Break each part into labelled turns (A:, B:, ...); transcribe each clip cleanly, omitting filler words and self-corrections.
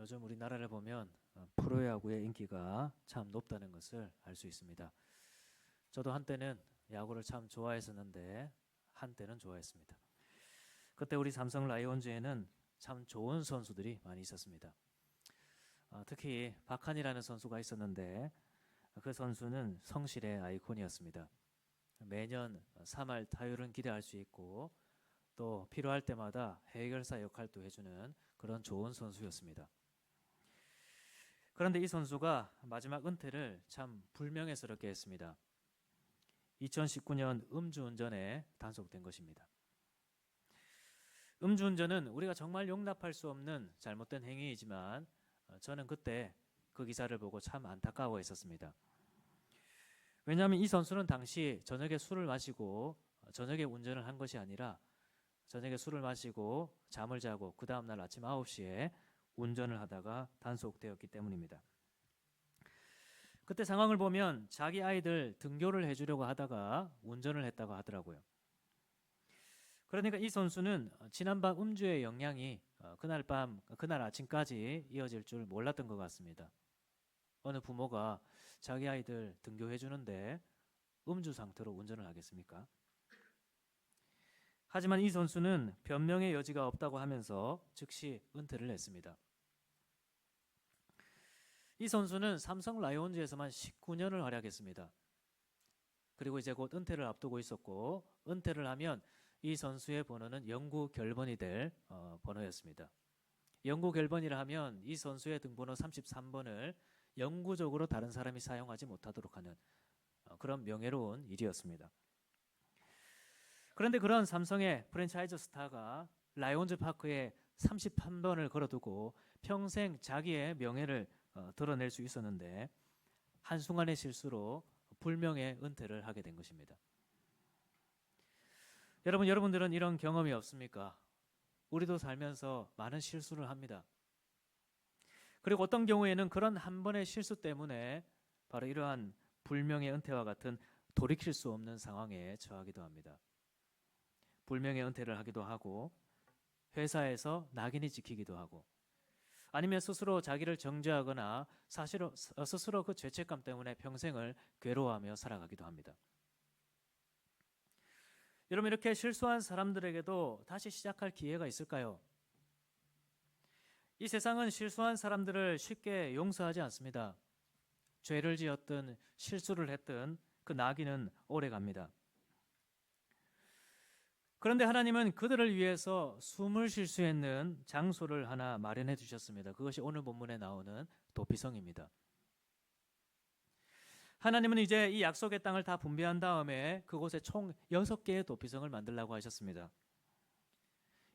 A: 요즘 우리나라를 보면 프로야구의 인기가 참 높다는 것을 알 수 있습니다. 저도 한때는 야구를 참 좋아했었는데 한때는 좋아했습니다. 그때 우리 삼성 라이온즈에는 참 좋은 선수들이 많이 있었습니다. 특히 박한이라는 선수가 있었는데 그 선수는 성실의 아이콘이었습니다. 매년 3할 타율은 기대할 수 있고 또 필요할 때마다 해결사 역할도 해주는 그런 좋은 선수였습니다. 그런데 이 선수가 마지막 은퇴를 참 불명예스럽게 했습니다. 2019년 음주운전에 단속된 것입니다. 음주운전은 우리가 정말 용납할 수 없는 잘못된 행위이지만 저는 그때 그 기사를 보고 참 안타까워했었습니다. 왜냐하면 이 선수는 당시 저녁에 술을 마시고 저녁에 운전을 한 것이 아니라 저녁에 술을 마시고 잠을 자고 그 다음날 아침 9시에 운전을 하다가 단속되었기 때문입니다. 그때 상황을 보면 자기 아이들 등교를 해주려고 하다가 운전을 했다고 하더라고요. 그러니까 이 선수는 지난밤 음주의 영향이 그날 아침까지 이어질 줄 몰랐던 것 같습니다. 어느 부모가 자기 아이들 등교해 주는데 음주 상태로 운전을 하겠습니까? 하지만 이 선수는 변명의 여지가 없다고 하면서 즉시 은퇴를 했습니다. 이 선수는 삼성 라이온즈에서만 19년을 활약했습니다. 그리고 이제 곧 은퇴를 앞두고 있었고 은퇴를 하면 이 선수의 번호는 영구 결번이 될 번호였습니다. 영구 결번이라 하면 이 선수의 등번호 33번을 영구적으로 다른 사람이 사용하지 못하도록 하는 그런 명예로운 일이었습니다. 그런데 그런 삼성의 프랜차이즈 스타가 라이온즈 파크에 33번을 걸어두고 평생 자기의 명예를 드러낼 수 있었는데 한순간의 실수로 불명예 은퇴를 하게 된 것입니다. 여러분들은 이런 경험이 없습니까? 우리도 살면서 많은 실수를 합니다. 그리고 어떤 경우에는 그런 한 번의 실수 때문에 바로 이러한 불명예 은퇴와 같은 돌이킬 수 없는 상황에 처하기도 합니다. 불명예 은퇴를 하기도 하고 회사에서 낙인이 찍히기도 하고 아니면 스스로 자기를 정죄하거나 스스로 그 죄책감 때문에 평생을 괴로워하며 살아가기도 합니다. 여러분 이렇게 실수한 사람들에게도 다시 시작할 기회가 있을까요? 이 세상은 실수한 사람들을 쉽게 용서하지 않습니다. 죄를 지었든 실수를 했든 그 나기는 오래 갑니다. 그런데 하나님은 그들을 위해서 숨을 쉴 수 있는 장소를 하나 마련해 주셨습니다. 그것이 오늘 본문에 나오는 도피성입니다. 하나님은 이제 이 약속의 땅을 다 분배한 다음에 그곳에 총 6개의 도피성을 만들라고 하셨습니다.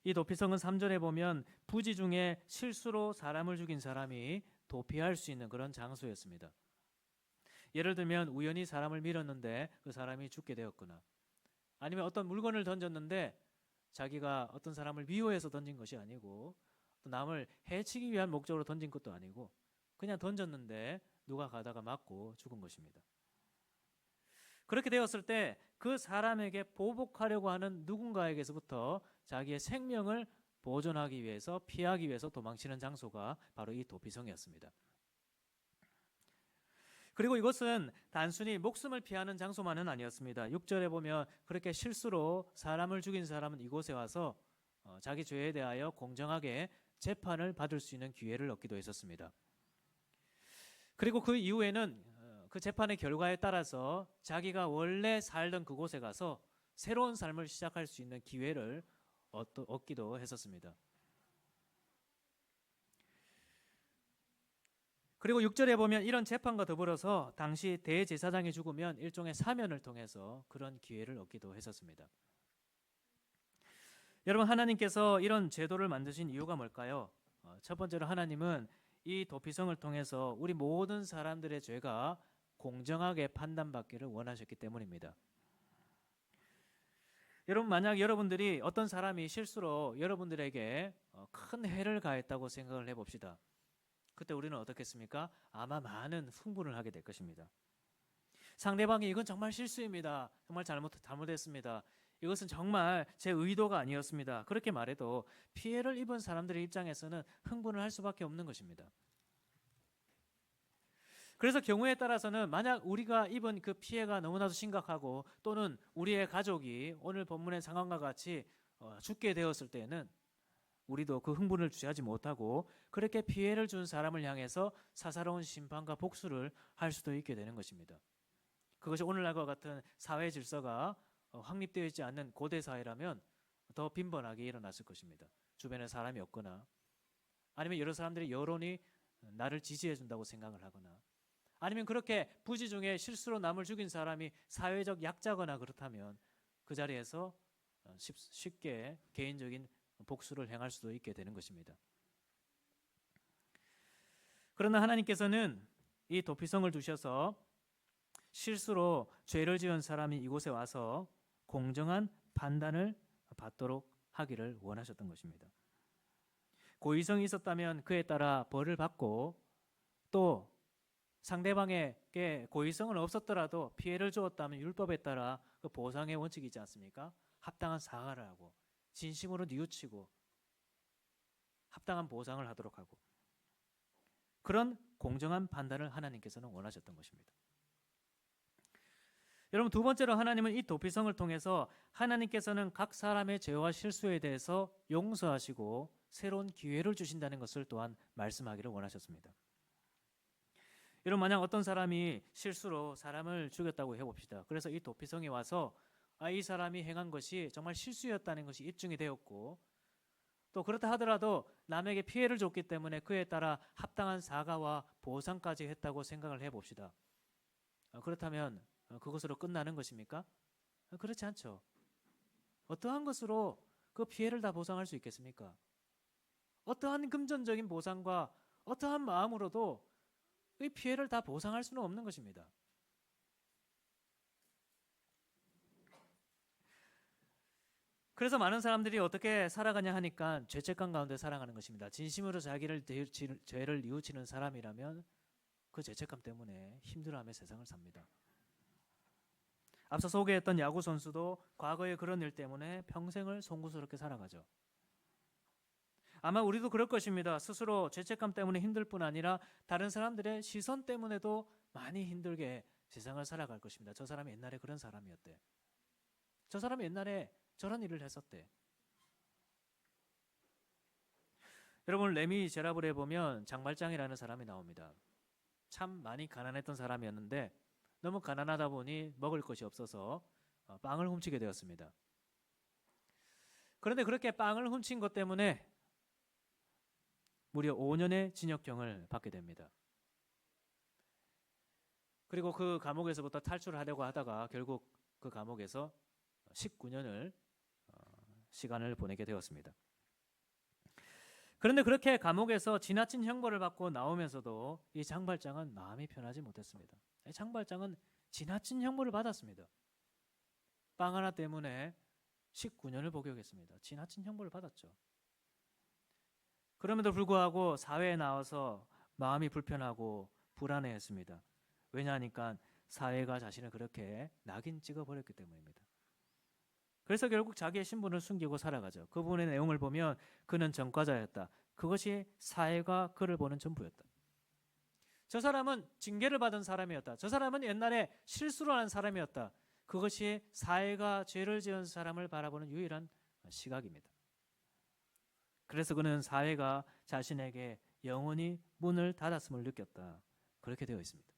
A: 이 도피성은 3절에 보면 부지 중에 실수로 사람을 죽인 사람이 도피할 수 있는 그런 장소였습니다. 예를 들면 우연히 사람을 밀었는데 그 사람이 죽게 되었거나 아니면 어떤 물건을 던졌는데 자기가 어떤 사람을 미워해서 던진 것이 아니고 또 남을 해치기 위한 목적으로 던진 것도 아니고 그냥 던졌는데 누가 가다가 맞고 죽은 것입니다. 그렇게 되었을 때 그 사람에게 보복하려고 하는 누군가에게서부터 자기의 생명을 보존하기 위해서 피하기 위해서 도망치는 장소가 바로 이 도피성이었습니다. 그리고 이것은 단순히 목숨을 피하는 장소만은 아니었습니다. 6절에 보면 그렇게 실수로 사람을 죽인 사람은 이곳에 와서 자기 죄에 대하여 공정하게 재판을 받을 수 있는 기회를 얻기도 했었습니다. 그리고 그 이후에는 그 재판의 결과에 따라서 자기가 원래 살던 그곳에 가서 새로운 삶을 시작할 수 있는 기회를 얻기도 했었습니다. 그리고 6절에 보면 이런 재판과 더불어서 당시 대제사장이 죽으면 일종의 사면을 통해서 그런 기회를 얻기도 했었습니다. 여러분 하나님께서 이런 제도를 만드신 이유가 뭘까요? 첫 번째로 하나님은 이 도피성을 통해서 우리 모든 사람들의 죄가 공정하게 판단받기를 원하셨기 때문입니다. 여러분 만약 여러분들이 어떤 사람이 실수로 여러분들에게 큰 해를 가했다고 생각을 해봅시다. 그때 우리는 어떻겠습니까? 아마 많은 흥분을 하게 될 것입니다. 상대방이 이건 정말 실수입니다. 정말 잘못했습니다. 이것은 정말 제 의도가 아니었습니다. 그렇게 말해도 피해를 입은 사람들의 입장에서는 흥분을 할 수밖에 없는 것입니다. 그래서 경우에 따라서는 만약 우리가 입은 그 피해가 너무나도 심각하고 또는 우리의 가족이 오늘 본문의 상황과 같이 죽게 되었을 때에는 우리도 그 흥분을 주체하지 못하고 그렇게 피해를 준 사람을 향해서 사사로운 심판과 복수를 할 수도 있게 되는 것입니다. 그것이 오늘날과 같은 사회 질서가 확립되어 있지 않는 고대 사회라면 더 빈번하게 일어났을 것입니다. 주변에 사람이 없거나 아니면 여러 사람들의 여론이 나를 지지해 준다고 생각을 하거나 아니면 그렇게 부지 중에 실수로 남을 죽인 사람이 사회적 약자거나 그렇다면 그 자리에서 쉽게 개인적인 복수를 행할 수도 있게 되는 것입니다. 그러나 하나님께서는 이 도피성을 두셔서 실수로 죄를 지은 사람이 이곳에 와서 공정한 판단을 받도록 하기를 원하셨던 것입니다. 고의성이 있었다면 그에 따라 벌을 받고 또 상대방에게 고의성은 없었더라도 피해를 주었다면 율법에 따라 그 보상의 원칙이 있지 않습니까? 합당한 사과를 하고 진심으로 뉘우치고 합당한 보상을 하도록 하고 그런 공정한 판단을 하나님께서는 원하셨던 것입니다. 여러분, 두 번째로 하나님은 이 도피성을 통해서 하나님께서는 각 사람의 죄와 실수에 대해서 용서하시고 새로운 기회를 주신다는 것을 또한 말씀하기를 원하셨습니다. 여러분, 만약 어떤 사람이 실수로 사람을 죽였다고 해봅시다. 그래서 이 도피성에 와서 이 사람이 행한 것이 정말 실수였다는 것이 입증이 되었고 또 그렇다 하더라도 남에게 피해를 줬기 때문에 그에 따라 합당한 사과와 보상까지 했다고 생각을 해봅시다. 그렇다면 그것으로 끝나는 것입니까? 그렇지 않죠. 어떠한 것으로 그 피해를 다 보상할 수 있겠습니까? 어떠한 금전적인 보상과 어떠한 마음으로도 이 피해를 다 보상할 수는 없는 것입니다. 그래서 많은 사람들이 어떻게 살아가냐 하니까 죄책감 가운데 살아가는 것입니다. 진심으로 자기를 죄를 뉘우치는 사람이라면 그 죄책감 때문에 힘들어하며 세상을 삽니다. 앞서 소개했던 야구 선수도 과거의 그런 일 때문에 평생을 송구스럽게 살아가죠. 아마 우리도 그럴 것입니다. 스스로 죄책감 때문에 힘들 뿐 아니라 다른 사람들의 시선 때문에도 많이 힘들게 세상을 살아갈 것입니다. 저 사람이 옛날에 그런 사람이었대. 저 사람이 옛날에 저런 일을 했었대. 여러분, 레미제라블에 보면 장발장이라는 사람이 나옵니다. 참 많이 가난했던 사람이었는데 너무 가난하다 보니 먹을 것이 없어서 빵을 훔치게 되었습니다. 그런데 그렇게 빵을 훔친 것 때문에 무려 5년의 징역형을 받게 됩니다. 그리고 그 감옥에서부터 탈출을 하려고 하다가 결국 그 감옥에서 19년을 시간을 보내게 되었습니다. 그런데 그렇게 감옥에서 지나친 형벌을 받고 나오면서도 이 장발장은 마음이 편하지 못했습니다. 장발장은 지나친 형벌을 받았습니다. 빵 하나 때문에 19년을 복역했습니다. 지나친 형벌을 받았죠. 그럼에도 불구하고 사회에 나와서 마음이 불편하고 불안해했습니다. 왜냐하니까 사회가 자신을 그렇게 낙인 찍어버렸기 때문입니다. 그래서 결국 자기의 신분을 숨기고 살아가죠. 그 부분의 내용을 보면 그는 전과자였다. 그것이 사회가 그를 보는 전부였다. 저 사람은 징계를 받은 사람이었다. 저 사람은 옛날에 실수를 한 사람이었다. 그것이 사회가 죄를 지은 사람을 바라보는 유일한 시각입니다. 그래서 그는 사회가 자신에게 영원히 문을 닫았음을 느꼈다. 그렇게 되어 있습니다.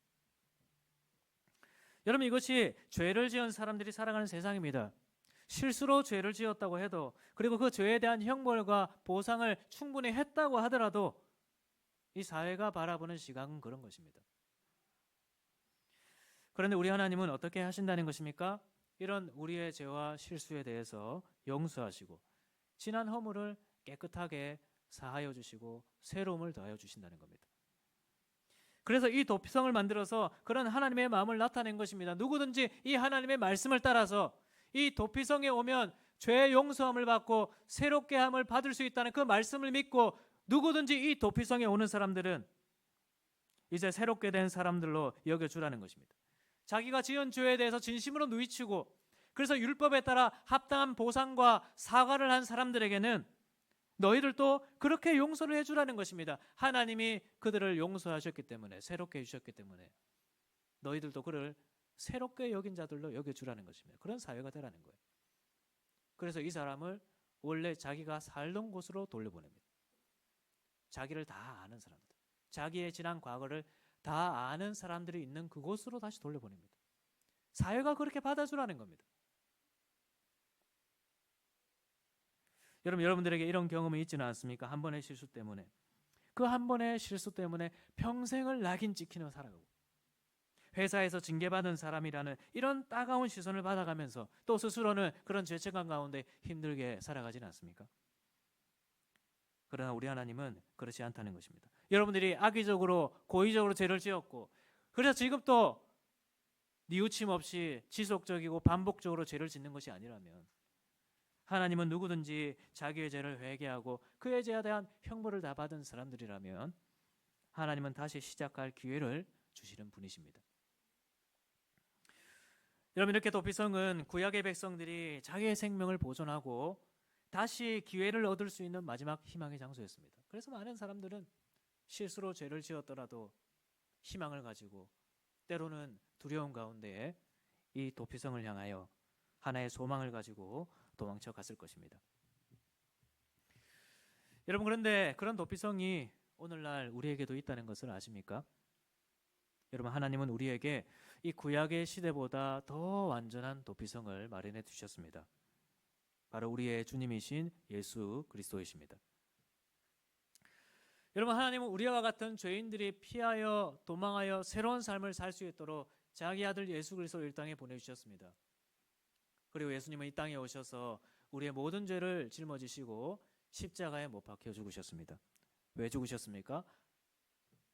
A: 여러분, 이것이 죄를 지은 사람들이 살아가는 세상입니다. 실수로 죄를 지었다고 해도 그리고 그 죄에 대한 형벌과 보상을 충분히 했다고 하더라도 이 사회가 바라보는 시각은 그런 것입니다. 그런데 우리 하나님은 어떻게 하신다는 것입니까? 이런 우리의 죄와 실수에 대해서 용서하시고 지난 허물을 깨끗하게 사하여 주시고 새로움을 더하여 주신다는 겁니다. 그래서 이 도피성을 만들어서 그런 하나님의 마음을 나타낸 것입니다. 누구든지 이 하나님의 말씀을 따라서 이 도피성에 오면 죄의 용서함을 받고 새롭게 함을 받을 수 있다는 그 말씀을 믿고 누구든지 이 도피성에 오는 사람들은 이제 새롭게 된 사람들로 여겨주라는 것입니다. 자기가 지은 죄에 대해서 진심으로 누이치고 그래서 율법에 따라 합당한 보상과 사과를 한 사람들에게는 너희들도 그렇게 용서를 해주라는 것입니다. 하나님이 그들을 용서하셨기 때문에, 새롭게 해주셨기 때문에 너희들도 그를 새롭게 여긴 자들로 여겨주라는 것입니다. 그런 사회가 되라는 거예요. 그래서 이 사람을 원래 자기가 살던 곳으로 돌려보냅니다. 자기를 다 아는 사람들, 자기의 지난 과거를 다 아는 사람들이 있는 그곳으로 다시 돌려보냅니다. 사회가 그렇게 받아주라는 겁니다. 여러분들에게 이런 경험이 있지는 않습니까? 한 번의 실수 때문에, 그 한 번의 실수 때문에 평생을 낙인 찍히며 살아가고, 회사에서 징계받은 사람이라는 이런 따가운 시선을 받아가면서 또 스스로는 그런 죄책감 가운데 힘들게 살아가지는 않습니까? 그러나 우리 하나님은 그렇지 않다는 것입니다. 여러분들이 악의적으로 고의적으로 죄를 지었고, 그래서 지금도 뉘우침 없이 지속적이고 반복적으로 죄를 짓는 것이 아니라면, 하나님은 누구든지 자기의 죄를 회개하고 그의 죄에 대한 형벌을 다 받은 사람들이라면 하나님은 다시 시작할 기회를 주시는 분이십니다. 여러분, 이렇게 도피성은 구약의 백성들이 자기의 생명을 보존하고 다시 기회를 얻을 수 있는 마지막 희망의 장소였습니다. 그래서 많은 사람들은 실수로 죄를 지었더라도 희망을 가지고, 때로는 두려움 가운데 이 도피성을 향하여 하나의 소망을 가지고 도망쳐 갔을 것입니다. 여러분, 그런데 그런 도피성이 오늘날 우리에게도 있다는 것을 아십니까? 여러분, 하나님은 우리에게 이 구약의 시대보다 더 완전한 도피성을 마련해 주셨습니다. 바로 우리의 주님이신 예수 그리스도이십니다. 여러분, 하나님은 우리와 같은 죄인들이 피하여 도망하여 새로운 삶을 살 수 있도록 자기 아들 예수 그리스도를 이 땅에 보내주셨습니다. 그리고 예수님은 이 땅에 오셔서 우리의 모든 죄를 짊어지시고 십자가에 못 박혀 죽으셨습니다. 왜 죽으셨습니까?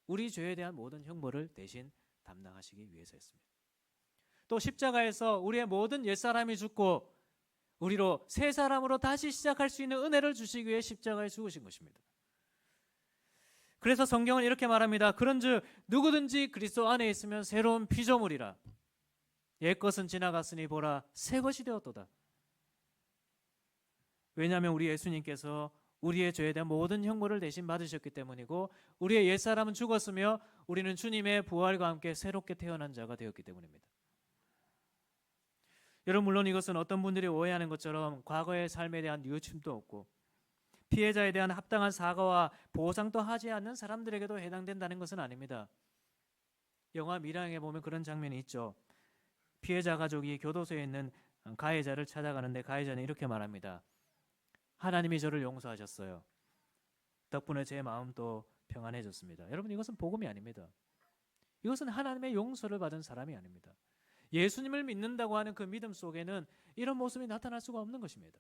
A: 우리 죄에 대한 모든 형벌을 대신 담당하시기 위해서였습니다. 또 십자가에서 우리의 모든 옛사람이 죽고 우리로 새 사람으로 다시 시작할 수 있는 은혜를 주시기 위해 십자가에 죽으신 것입니다. 그래서 성경은 이렇게 말합니다. 그런즉 누구든지 그리스도 안에 있으면 새로운 피조물이라. 옛것은 지나갔으니 보라 새 것이 되었도다. 왜냐하면 우리 예수님께서 우리의 죄에 대한 모든 형벌을 대신 받으셨기 때문이고, 우리의 옛사람은 죽었으며 우리는 주님의 부활과 함께 새롭게 태어난 자가 되었기 때문입니다. 여러분, 물론 이것은 어떤 분들이 오해하는 것처럼 과거의 삶에 대한 뉘우침도 없고 피해자에 대한 합당한 사과와 보상도 하지 않는 사람들에게도 해당된다는 것은 아닙니다. 영화 미랑에 보면 그런 장면이 있죠. 피해자 가족이 교도소에 있는 가해자를 찾아가는데 가해자는 이렇게 말합니다. 하나님이 저를 용서하셨어요. 덕분에 제 마음도 평안해졌습니다. 여러분, 이것은 복음이 아닙니다. 이것은 하나님의 용서를 받은 사람이 아닙니다. 예수님을 믿는다고 하는 그 믿음 속에는 이런 모습이 나타날 수가 없는 것입니다.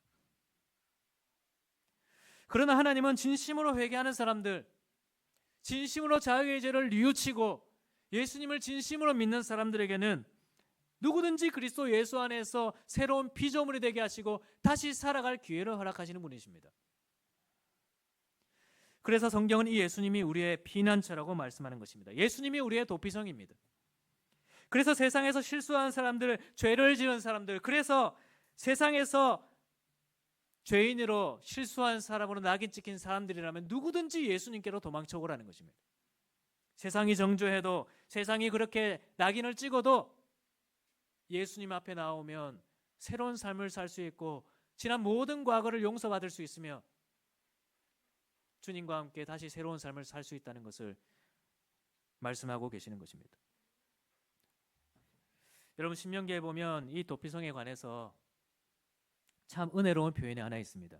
A: 그러나 하나님은 진심으로 회개하는 사람들, 진심으로 자기의 죄를 뉘우치고 예수님을 진심으로 믿는 사람들에게는 누구든지 그리스도 예수 안에서 새로운 피조물이 되게 하시고 다시 살아갈 기회를 허락하시는 분이십니다. 그래서 성경은 이 예수님이 우리의 피난처라고 말씀하는 것입니다. 예수님이 우리의 도피성입니다. 그래서 세상에서 실수한 사람들, 죄를 지은 사람들, 그래서 세상에서 죄인으로 실수한 사람으로 낙인 찍힌 사람들이라면 누구든지 예수님께로 도망쳐 오라는 것입니다. 세상이 정죄해도, 세상이 그렇게 낙인을 찍어도 예수님 앞에 나오면 새로운 삶을 살 수 있고 지난 모든 과거를 용서받을 수 있으며 주님과 함께 다시 새로운 삶을 살 수 있다는 것을 말씀하고 계시는 것입니다. 여러분, 신명기에 보면 이 도피성에 관해서 참 은혜로운 표현이 하나 있습니다.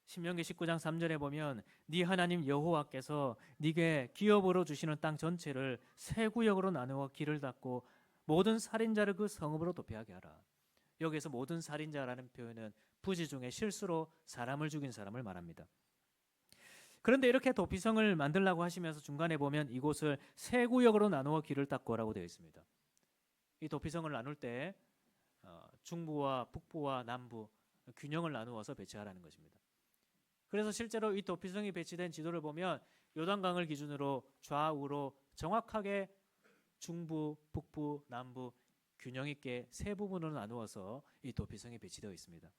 A: 신명기 19장 3절에 보면 네 하나님 여호와께서 네게 기업으로 주시는 땅 전체를 세 구역으로 나누어 길을 닫고 모든 살인자를 그 성읍으로 도피하게 하라. 여기에서 모든 살인자라는 표현은 부지 중에 실수로 사람을 죽인 사람을 말합니다. 그런데 이렇게 도피성을 만들라고 하시면서 중간에 보면 이곳을 세 구역으로 나누어 길을 닫고라고 되어 있습니다. 이 도피성을 나눌 때 중부와 북부와 남부 균형을 나누어서 배치하라는 것입니다. 그래서 실제로 이 도피성이 배치된 지도를 보면 요단강을 기준으로 좌우로 정확하게 중부, 북부, 남부 균형 있게 세 부분으로 나누어서 이 도피성이 배치되어 있습니다.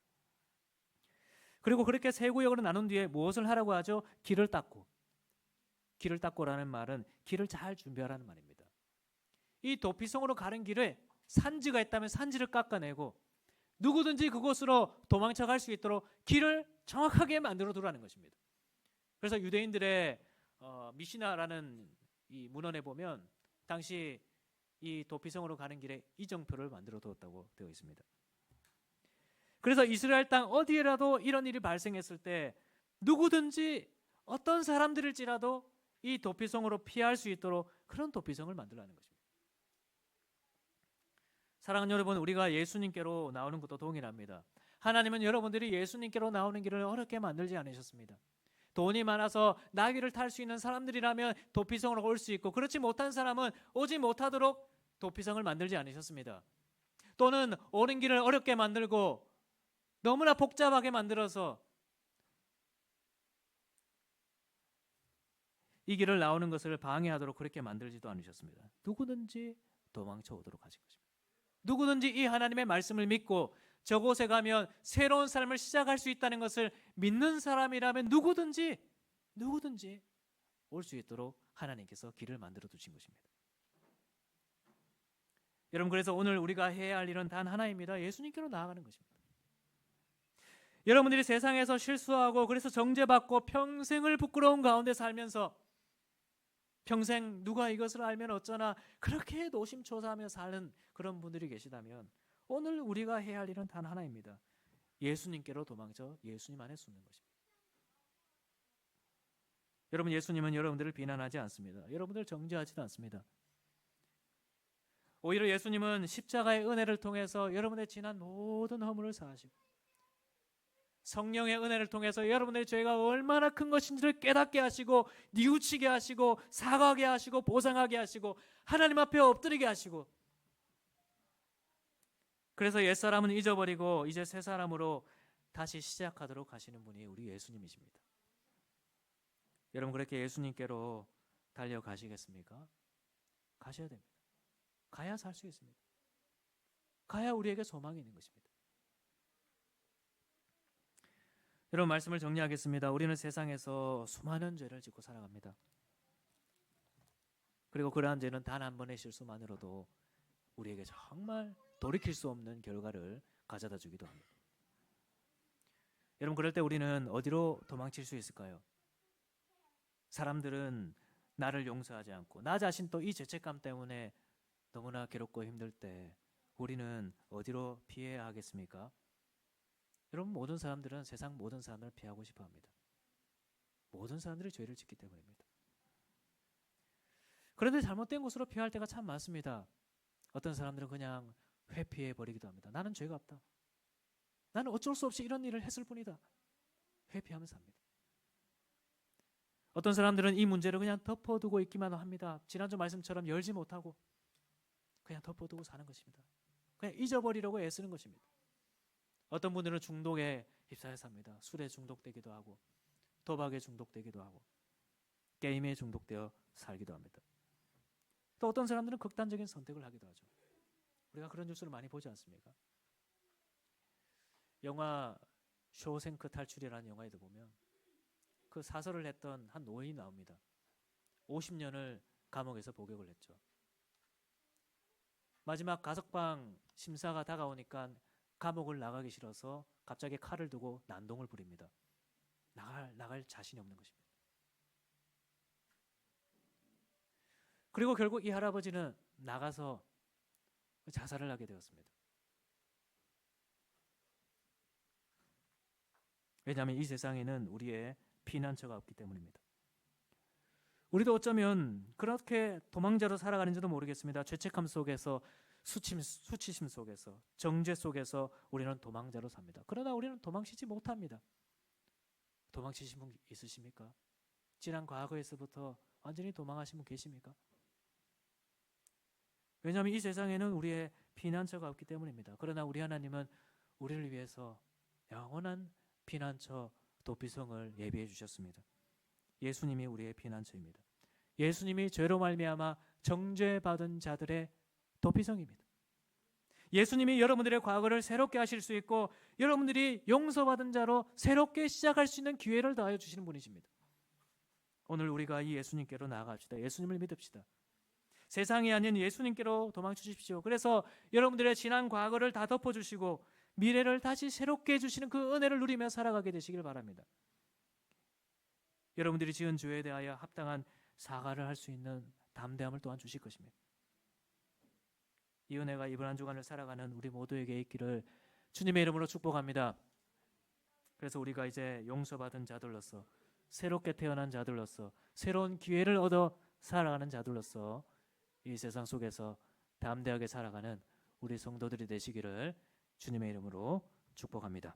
A: 그리고 그렇게 세 구역으로 나눈 뒤에 무엇을 하라고 하죠? 길을 닦고. 길을 닦고라는 말은 길을 잘 준비하라는 말입니다. 이 도피성으로 가는 길에 산지가 있다면 산지를 깎아내고 누구든지 그곳으로 도망쳐 갈 수 있도록 길을 정확하게 만들어 두라는 것입니다. 그래서 유대인들의 미시나라는 이 문헌에 보면 당시 이 도피성으로 가는 길에 이정표를 만들어 두었다고 되어 있습니다. 그래서 이스라엘 땅 어디에라도 이런 일이 발생했을 때 누구든지 어떤 사람들일지라도 이 도피성으로 피할 수 있도록 그런 도피성을 만들라는 것입니다. 사랑하는 여러분, 우리가 예수님께로 나오는 것도 동일합니다. 하나님은 여러분들이 예수님께로 나오는 길을 어렵게 만들지 않으셨습니다. 돈이 많아서 나귀를 탈 수 있는 사람들이라면 도피성으로 올 수 있고, 그렇지 못한 사람은 오지 못하도록 도피성을 만들지 않으셨습니다. 또는 오는 길을 어렵게 만들고 너무나 복잡하게 만들어서 이 길을 나오는 것을 방해하도록 그렇게 만들지도 않으셨습니다. 누구든지 도망쳐 오도록 하신 것입니다. 누구든지 이 하나님의 말씀을 믿고 저곳에 가면 새로운 삶을 시작할 수 있다는 것을 믿는 사람이라면 누구든지 올 수 있도록 하나님께서 길을 만들어 두신 것입니다. 여러분, 그래서 오늘 우리가 해야 할 일은 단 하나입니다. 예수님께로 나아가는 것입니다. 여러분들이 세상에서 실수하고 그래서 정죄받고 평생을 부끄러운 가운데 살면서 평생 누가 이것을 알면 어쩌나 그렇게 노심초사하며 사는 그런 분들이 계시다면 오늘 우리가 해야 할 일은 단 하나입니다. 예수님께로 도망쳐 예수님 안에 숨는 것입니다. 여러분, 예수님은 여러분들을 비난하지 않습니다. 여러분들을 정죄하지도 않습니다. 오히려 예수님은 십자가의 은혜를 통해서 여러분의 지난 모든 허물을 사하시고 성령의 은혜를 통해서 여러분의 죄가 얼마나 큰 것인지를 깨닫게 하시고 뉘우치게 하시고 사과하게 하시고 보상하게 하시고 하나님 앞에 엎드리게 하시고, 그래서 옛사람은 잊어버리고 이제 새 사람으로 다시 시작하도록 하시는 분이 우리 예수님이십니다. 여러분, 그렇게 예수님께로 달려가시겠습니까? 가셔야 됩니다. 가야 살 수 있습니다. 가야 우리에게 소망이 있는 것입니다. 여러분, 말씀을 정리하겠습니다. 우리는 세상에서 수많은 죄를 짓고 살아갑니다. 그리고 그러한 죄는 단 한 번의 실수만으로도 우리에게 정말 돌이킬 수 없는 결과를 가져다 주기도 합니다. 여러분, 그럴 때 우리는 어디로 도망칠 수 있을까요? 사람들은 나를 용서하지 않고 나 자신 또 이 죄책감 때문에 너무나 괴롭고 힘들 때 우리는 어디로 피해야 하겠습니까? 여러분, 모든 사람들은 세상 모든 사람을 피하고 싶어 합니다. 모든 사람들이 죄를 짓기 때문입니다. 그런데 잘못된 곳으로 피할 때가 참 많습니다. 어떤 사람들은 그냥 회피해 버리기도 합니다. 나는 죄가 없다. 나는 어쩔 수 없이 이런 일을 했을 뿐이다. 회피하면서 합니다. 어떤 사람들은 이 문제를 그냥 덮어두고 있기만 합니다. 지난주 말씀처럼 열지 못하고 그냥 덮어두고 사는 것입니다. 그냥 잊어버리려고 애쓰는 것입니다. 어떤 분들은 중독에 휩싸여 삽니다. 술에 중독되기도 하고 도박에 중독되기도 하고 게임에 중독되어 살기도 합니다. 또 어떤 사람들은 극단적인 선택을 하기도 하죠. 우리가 그런 뉴스를 많이 보지 않습니까? 영화 쇼생크 탈출이라는 영화에도 보면 그 사설을 했던 한 노인이 나옵니다. 50년을 감옥에서 복역을 했죠. 마지막 가석방 심사가 다가오니까 감옥을 나가기 싫어서 갑자기 칼을 두고 난동을 부립니다. 나갈 자신이 없는 것입니다. 그리고 결국 이 할아버지는 나가서 자살을 하게 되었습니다. 왜냐하면 이 세상에는 우리의 피난처가 없기 때문입니다. 우리도 어쩌면 그렇게 도망자로 살아가는지도 모르겠습니다. 죄책감 속에서 수치심 속에서 정죄 속에서 우리는 도망자로 삽니다. 그러나 우리는 도망치지 못합니다. 도망치신 분 있으십니까? 지난 과거에서부터 완전히 도망하신 분 계십니까? 왜냐하면 이 세상에는 우리의 피난처가 없기 때문입니다. 그러나 우리 하나님은 우리를 위해서 영원한 피난처 도피성을 예비해 주셨습니다. 예수님이 우리의 피난처입니다. 예수님이 죄로 말미암아 정죄받은 자들의 도피성입니다. 예수님이 여러분들의 과거를 새롭게 하실 수 있고 여러분들이 용서받은 자로 새롭게 시작할 수 있는 기회를 더하여 주시는 분이십니다. 오늘 우리가 이 예수님께로 나아갑시다. 예수님을 믿읍시다. 세상이 아닌 예수님께로 도망치십시오. 그래서 여러분들의 지난 과거를 다 덮어주시고 미래를 다시 새롭게 해주시는 그 은혜를 누리며 살아가게 되시길 바랍니다. 여러분들이 지은 죄에 대하여 합당한 사과를 할 수 있는 담대함을 또한 주실 것입니다. 이 은혜가 이번 한 주간을 살아가는 우리 모두에게 있기를 주님의 이름으로 축복합니다. 그래서 우리가 이제 용서받은 자들로서, 새롭게 태어난 자들로서, 새로운 기회를 얻어 살아가는 자들로서 이 세상 속에서 담대하게 살아가는 우리 성도들이 되시기를 주님의 이름으로 축복합니다.